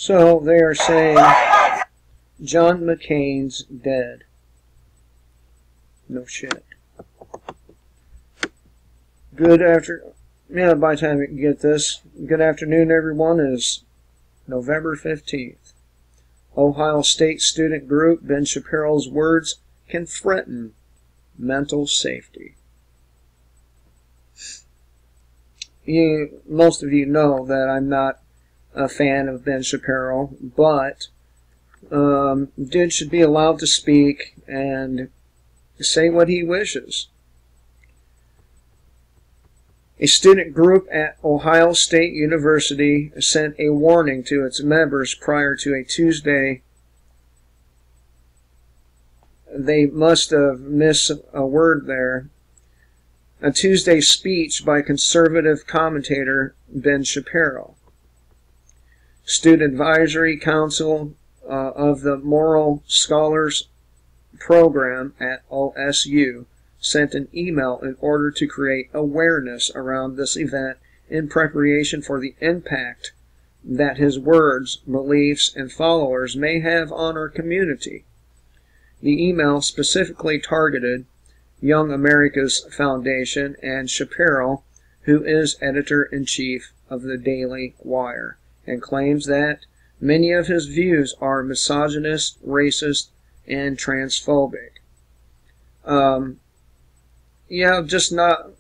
So they are saying John McCain's dead. No shit. Good after... Yeah, by the time you get this, good afternoon, everyone. Is November 15th. Ohio State student group, Ben Shapiro's words can threaten mental safety. Most of you know that I'm not a fan of Ben Shapiro, but dude should be allowed to speak and say what he wishes. A student group at Ohio State University sent a warning to its members prior to a Tuesday. They must have missed a word there. A Tuesday speech by conservative commentator Ben Shapiro. Student Advisory Council of the Moral Scholars Program at OSU sent an email in order to create awareness around this event in preparation for the impact that his words, beliefs, and followers may have on our community. The email specifically targeted Young America's Foundation and Shapiro, who is editor-in-chief of the Daily Wire, and claims that many of his views are misogynist, racist, and transphobic. Yeah, just not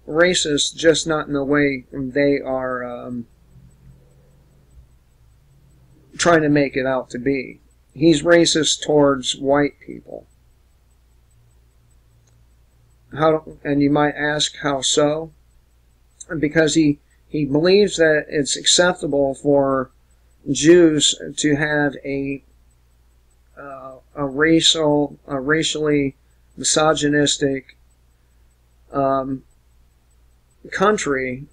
racist, just not in the way they are trying to make it out to be. He's racist towards white people. And you might ask, how so? Because he believes that it's acceptable for Jews to have a racially misogynistic country,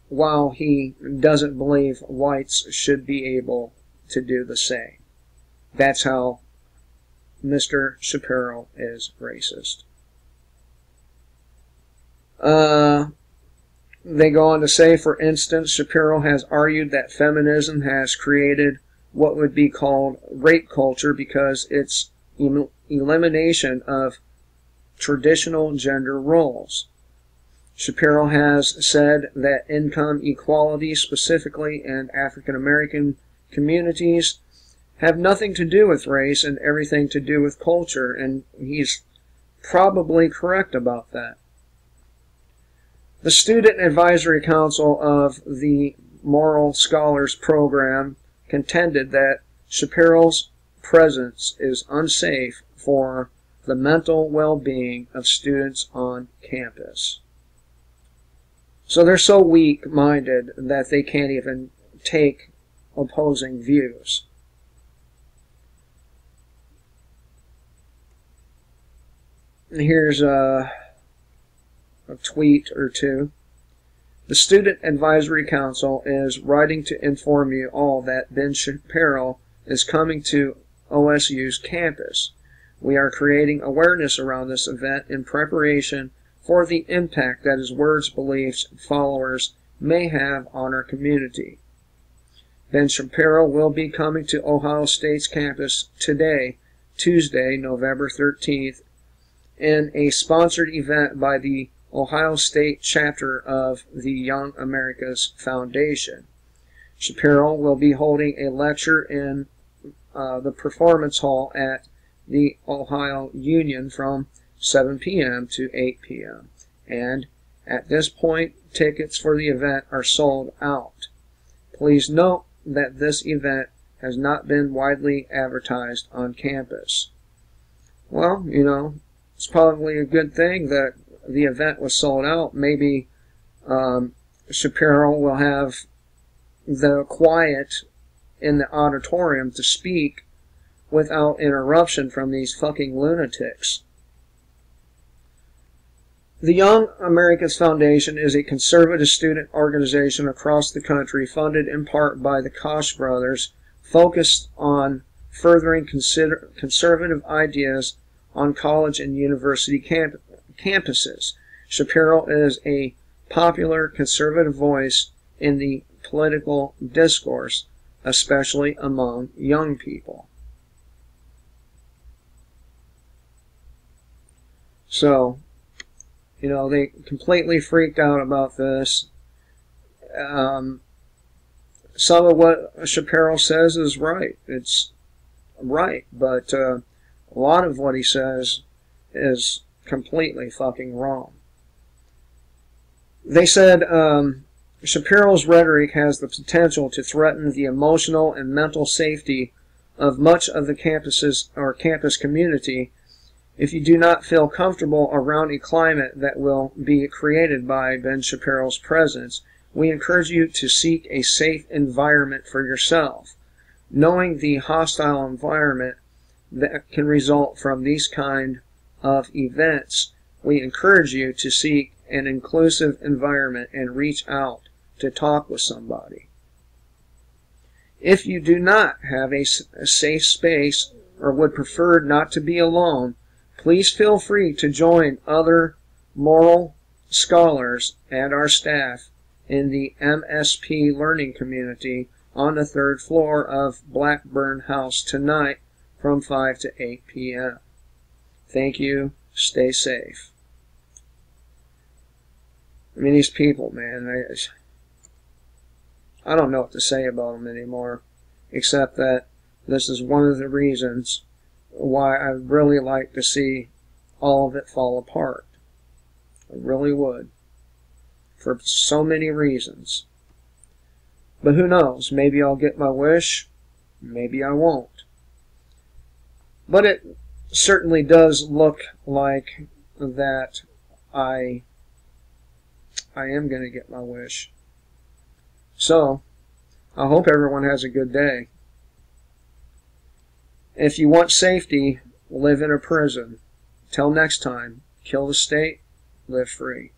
while he doesn't believe whites should be able to do the same. That's how Mr. Shapiro is racist. They go on to say, for instance, Shapiro has argued that feminism has created what would be called rape culture because its elimination of traditional gender roles. Shapiro has said that income equality, specifically in African American communities, have nothing to do with race and everything to do with culture, and he's probably correct about that. The Student Advisory Council of the Moral Scholars Program contended that Shapiro's presence is unsafe for the mental well-being of students on campus. So they're so weak-minded that they can't even take opposing views. Here's a tweet or two. The Student Advisory Council is writing to inform you all that Ben Shapiro is coming to OSU's campus. We are creating awareness around this event in preparation for the impact that his words, beliefs, and followers may have on our community. Ben Shapiro will be coming to Ohio State's campus today, Tuesday, November 13th, in a sponsored event by the Ohio State chapter of the Young America's Foundation. Shapiro will be holding a lecture in the Performance Hall at the Ohio Union from 7 p.m. to 8 p.m. And at this point, tickets for the event are sold out. Please note that this event has not been widely advertised on campus. Well, you know, it's probably a good thing that the event was sold out. Maybe Shapiro will have the quiet in the auditorium to speak without interruption from these fucking lunatics. The Young America's Foundation is a conservative student organization across the country funded in part by the Koch brothers, focused on furthering conservative ideas on college and university campuses. Shapiro is a popular conservative voice in the political discourse, especially among young people. So, they completely freaked out about this. Some of what Shapiro says is right. It's right, but a lot of what he says is completely fucking wrong. They said Shapiro's rhetoric has the potential to threaten the emotional and mental safety of much of the campus community if you do not feel comfortable around a climate that will be created by Ben Shapiro's presence. We encourage you to seek a safe environment for yourself. Knowing the hostile environment that can result from these kind of events, we encourage you to seek an inclusive environment and reach out to talk with somebody. If you do not have a safe space or would prefer not to be alone, please feel free to join other moral scholars and our staff in the MSP learning community on the 3rd floor of Blackburn House tonight from 5 to 8 p.m. Thank you. Stay safe. I mean, these people, man, I don't know what to say about them anymore, except that this is one of the reasons why I really like to see all of it fall apart. I really would. For so many reasons. But who knows? Maybe I'll get my wish. Maybe I won't. But it certainly does look like that I am going to get my wish. So, I hope everyone has a good day. If you want safety, live in a prison. Till next time, kill the state, live free.